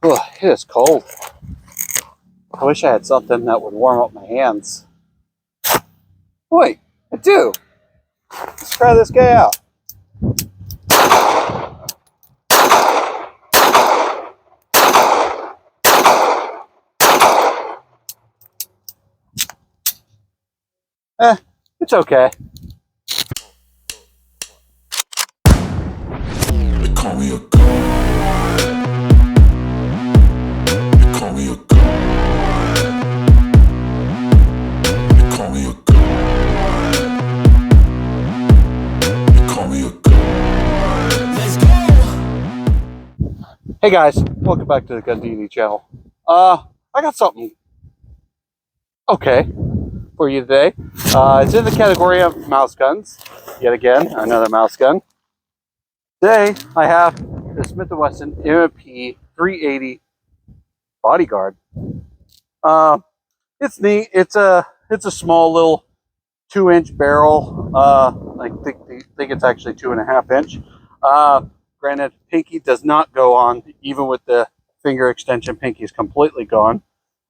Oh, it is cold. I wish I had something that would warm up my hands. Wait, I do. Let's try this guy out. It's okay. They call me a god. They call me a god. They call me a god. They call me a god. Let's go. Hey guys, welcome back to the Gundini channel. I got something okay for you today. It's in the category of mouse guns. Yet again, another mouse gun. Today, I have the Smith and Wesson M&P 380 Bodyguard. It's neat. It's a small little 2-inch barrel. I think it's actually 2.5 inch. Granted, pinky does not go on, even with the finger extension. Pinky is completely gone.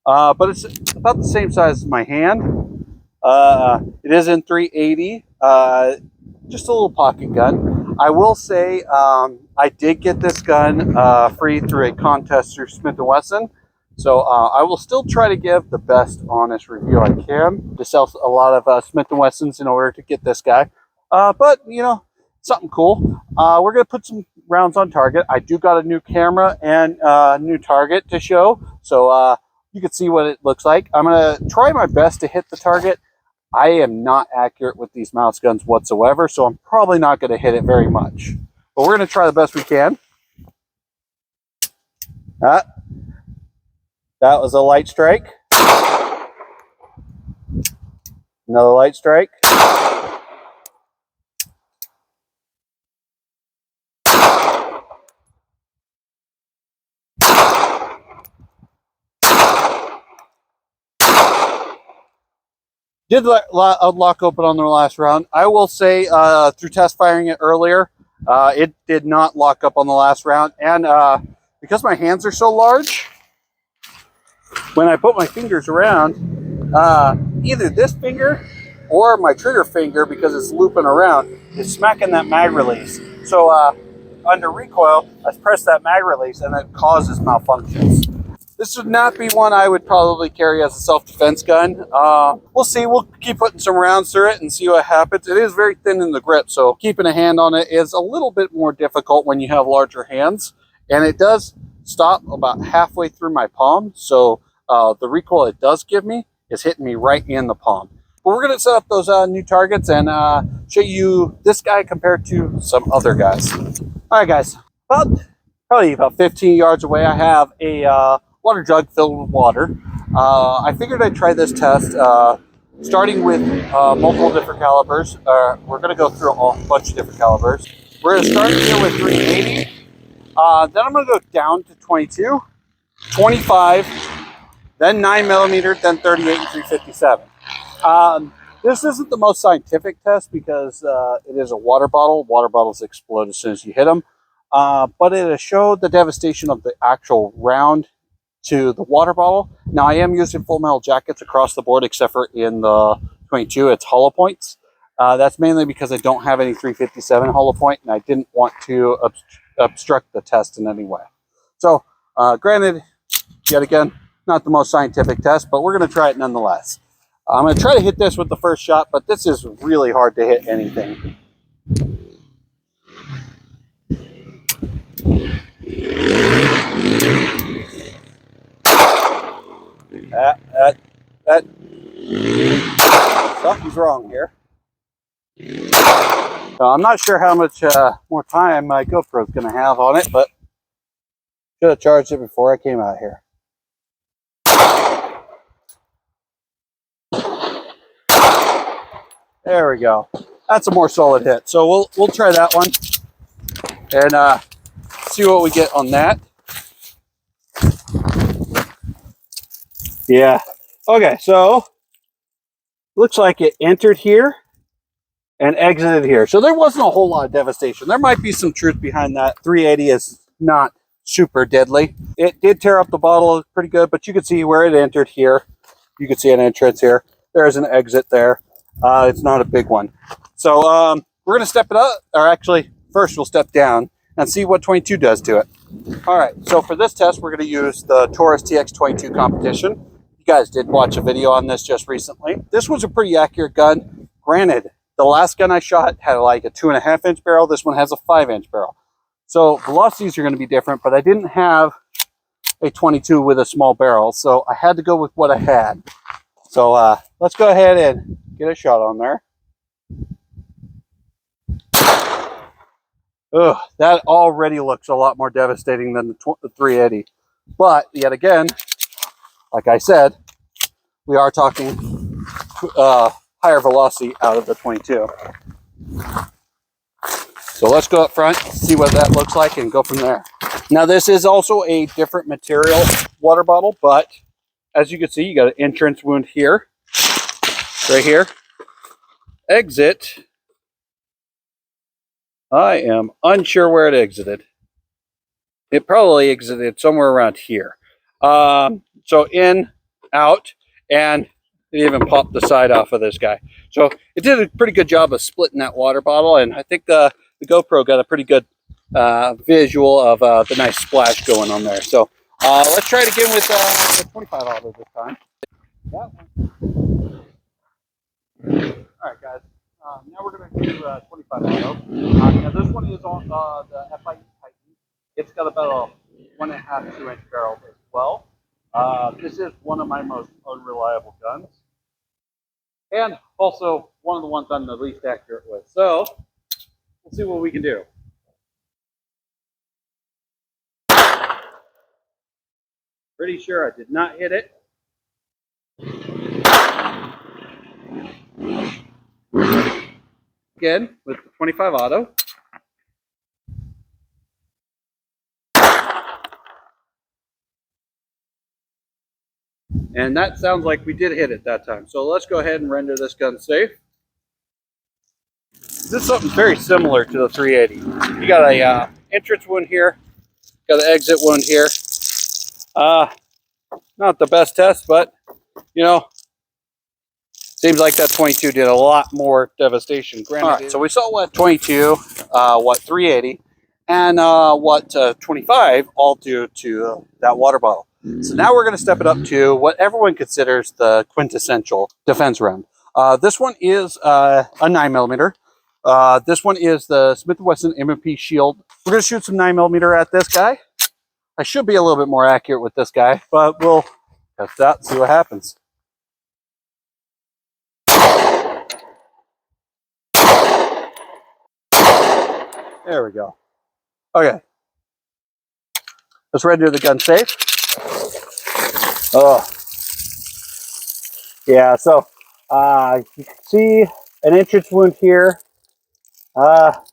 But it's about the same size as my hand. It is in 380. Just a little pocket gun. I will say I did get this gun free through a contest through Smith and Wesson. So I will still try to give the best honest review I can to sell a lot of Smith and Wessons in order to get this guy. But, you know, something cool. We're going to put some rounds on target. I do got a new camera and a new target to show. So you can see what it looks like. I'm going to try my best to hit the target. I am not accurate with these mouse guns whatsoever, so I'm probably not going to hit it very much. But we're going to try the best we can. That was a light strike. Another light strike. Did lock open on the last round. I will say through test firing it earlier, it did not lock up on the last round. And because my hands are so large, when I put my fingers around, either this finger or my trigger finger, because it's looping around, is smacking that mag release. So under recoil, I press that mag release and it causes malfunctions. This would not be one I would probably carry as a self-defense gun. We'll see. We'll keep putting some rounds through it and see what happens. It is very thin in the grip, so keeping a hand on it is a little bit more difficult when you have larger hands. And it does stop about halfway through my palm, so the recoil it does give me is hitting me right in the palm. But we're going to set up those new targets and show you this guy compared to some other guys. All right, guys. Probably about 15 yards away, I have a water jug filled with water. I figured I'd try this test starting with multiple different calibers. We're going to go through a bunch of different calibers. We're going to start here with 380. Then I'm going to go down to 22, 25, then 9mm, then 38 and 357. This isn't the most scientific test because it is a water bottle. Water bottles explode as soon as you hit them. But it showed the devastation of the actual round to the water bottle. Now I am using full metal jackets across the board except for in the 22, it's hollow points. That's mainly because I don't have any 357 hollow point and I didn't want to obstruct the test in any way. So granted, yet again, not the most scientific test, but we're going to try it nonetheless. I'm going to try to hit this with the first shot, but this is really hard to hit anything. Something's wrong here. So I'm not sure how much more time my GoPro is going to have on it, but should have charged it before I came out here. There we go. That's a more solid hit. So we'll try that one and see what we get on that. Yeah. Okay, so looks like it entered here and exited here. So there wasn't a whole lot of devastation. There might be some truth behind that. 380 is not super deadly. It did tear up the bottle pretty good, but you can see where it entered here. You can see an entrance here. There's an exit there. It's not a big one. So we're going to step it up, or actually, first we'll step down and see what 22 does to it. All right, so for this test, we're going to use the Taurus TX22 competition. You guys did watch a video on this just recently. This was a pretty accurate gun. Granted, the last gun I shot had like a 2.5-inch barrel. This one has a 5-inch barrel. So velocities are going to be different, but I didn't have a 22 with a small barrel, so I had to go with what I had. So let's go ahead and get a shot on there. Ugh, that already looks a lot more devastating than the 380. But yet again, like I said, we are talking higher velocity out of the 22. So let's go up front, see what that looks like, and go from there. Now this is also a different material water bottle, but as you can see, you got an entrance wound here, right here. Exit. I am unsure where it exited. It probably exited somewhere around here. So in, out, and it even popped the side off of this guy. So it did a pretty good job of splitting that water bottle, and I think the GoPro got a pretty good visual of the nice splash going on there. So let's try it again with the 25 auto this time. That one. All right, guys. Now we're going to do 25 auto. Now this one is on the FIE Titan. It's got about a 1.5 to 2-inch barrel as well. This is one of my most unreliable guns, and also one of the ones I'm the least accurate with. So we'll see what we can do. Pretty sure I did not hit it. Again with the 25 auto. And that sounds like we did hit it that time. So let's go ahead and render this gun safe. This is something very similar to the 380. You got a entrance wound here, got an exit wound here. Not the best test, but you know, seems like that 22 did a lot more devastation. Granted, all right, so we saw what 22, what 380, and what 25 all do to that water bottle. So now we're going to step it up to what everyone considers the quintessential defense round. This one is a 9mm. This one is the Smith and Wesson M&P Shield. We're going to shoot some 9mm at this guy. I should be a little bit more accurate with this guy, but we'll test out and see what happens. There we go. Okay. Let's render the gun safe. Oh. Yeah, so you can see an entrance wound here. Not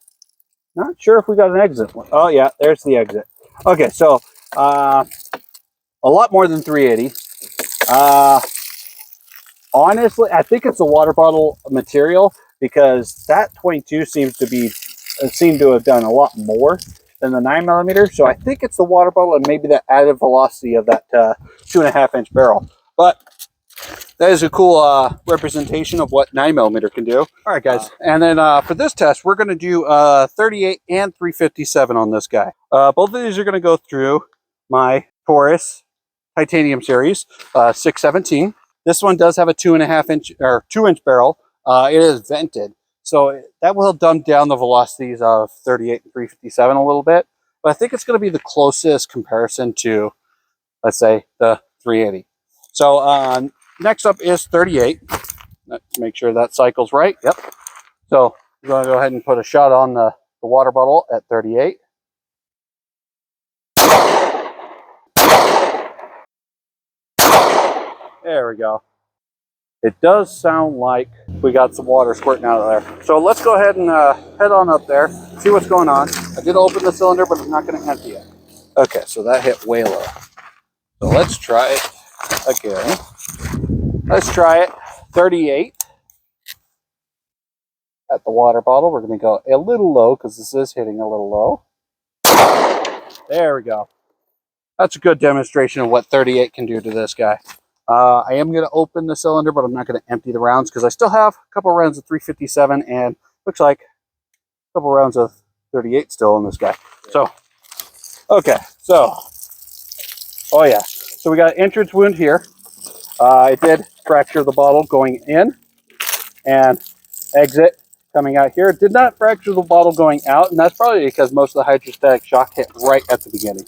sure if we got an exit one. Oh yeah, there's the exit. Okay, so a lot more than 380. Honestly, I think it's a water bottle material because that 22 seemed to have done a lot more than the 9mm. So I think it's the water bottle and maybe the added velocity of that 2.5-inch barrel. But that is a cool representation of what 9mm can do. All right, guys. And then for this test, we're going to do 38 and 357 on this guy. Both of these are going to go through my Taurus Titanium Series 617. This one does have a 2.5-inch or 2-inch barrel. It is vented, so that will dumb down the velocities of 38 and 357 a little bit. But I think it's going to be the closest comparison to, let's say, the 380. So next up is 38. Let's make sure that cycle's right. Yep. So we're going to go ahead and put a shot on the water bottle at 38. There we go. It does sound like we got some water squirting out of there. So let's go ahead and head on up there, see what's going on. I did open the cylinder, but I'm not going to empty it. Okay, so that hit way low. So let's try it again. Let's try it. 38 at the water bottle. We're going to go a little low because this is hitting a little low. There we go. That's a good demonstration of what 38 can do to this guy. I am going to open the cylinder, but I'm not going to empty the rounds because I still have a couple rounds of 357 and looks like a couple rounds of 38 still in this guy. So, okay, so, oh yeah, so we got an entrance wound here. I did fracture the bottle going in and exit coming out here. It did not fracture the bottle going out, and that's probably because most of the hydrostatic shock hit right at the beginning.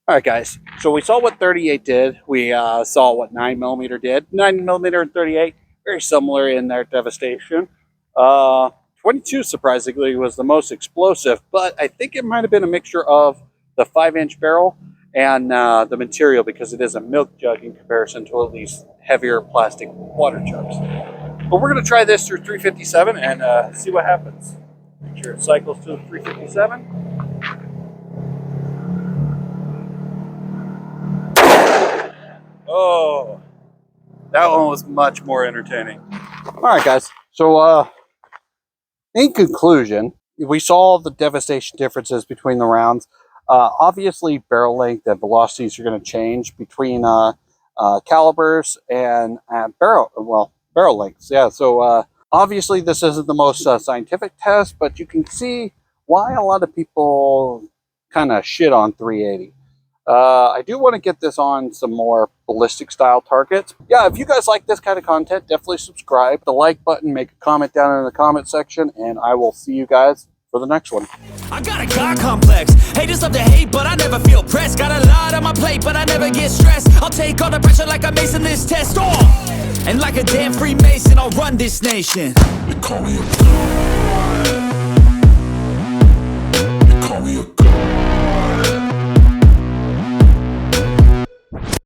All right, guys, so we saw what 38 did. We saw what 9mm did. 9mm and 38, very similar in their devastation. 22, surprisingly, was the most explosive, but I think it might have been a mixture of the 5-inch barrel and the material, because it is a milk jug in comparison to all these heavier plastic water jugs. But we're going to try this through 357 and see what happens. Make sure it cycles to 357. Oh, that one was much more entertaining. All right, guys. So, in conclusion, we saw the devastation differences between the rounds. Obviously, barrel length and velocities are going to change between calibers and barrel lengths. Yeah. So, obviously, this isn't the most scientific test, but you can see why a lot of people kind of shit on 380. I do want to get this on some more ballistic style targets. Yeah, if you guys like this kind of content, definitely subscribe, the like button, make a comment down in the comment section, and I will see you guys for the next one. I got a God complex. Haters love to hate, but I never feel pressed. Got a lot on my plate, but I never get stressed. I'll take all the pressure like I'm acing this test. And like a damn Freemason, I'll run this nation. They call me a